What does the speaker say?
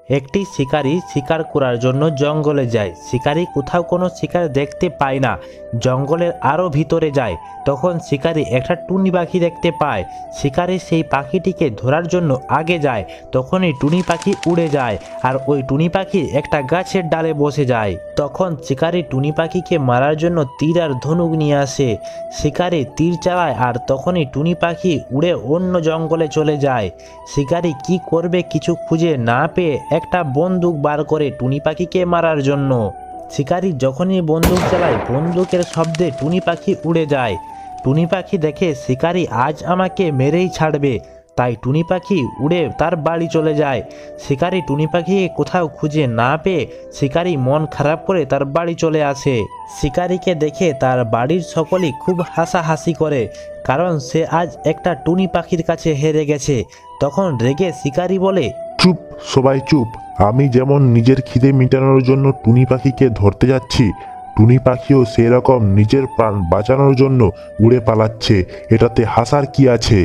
একটি শিকারী শিকার করার জন্য জঙ্গলে যায়। শিকারী কোথাও কোনো শিকার দেখতে পায় না, জঙ্গলের আরও ভিতরে যায়। তখন শিকারী একটা টুনি পাখি দেখতে পায়। শিকারী সেই পাখিটিকে ধরার জন্য আগে যায়। তখনই টুনি পাখি উড়ে যায়, আর ওই টুনি পাখি একটা গাছের ডালে বসে যায়। তখন শিকারী টুনি পাখিকে মারার জন্য তীর আর ধনুক নিয়ে আসে। শিকারী তীর চালায়, আর তখনই টুনি পাখি উড়ে অন্য জঙ্গলে চলে যায়। শিকারী কি করবে কিছু খুঁজে না পেয়ে একটা বন্দুক বার করে টুনি পাখিকে মারার জন্য। শিকারী যখনই বন্দুক চালায়, বন্দুকের শব্দে টুনি পাখি উড়ে যায়। টুনি পাখি দেখে শিকারী আজ আমাকে মেরেই ছাড়বে, তাই টুনি পাখি উড়ে তার বাড়ি চলে যায়। শিকারী টুনি পাখিকে কোথাও খুঁজে না পেয়ে শিকারী মন খারাপ করে তার বাড়ি চলে আসে। শিকারীকে দেখে তার বাড়ির সকলেই খুব হাসাহাসি করে, কারণ সে আজ একটা টুনি পাখির কাছে হেরে গেছে। তখন রেগে শিকারী বলে, চুপ, সবাই চুপ। আমি যেমন নিজের খিদে মেটানোর জন্য টুনি পাখিকে ধরতে যাচ্ছি, টুনি পাখিও সেরকম নিজের প্রাণ বাঁচানোর জন্য উড়ে পালাচ্ছে। এটাতে হাসার কি আছে?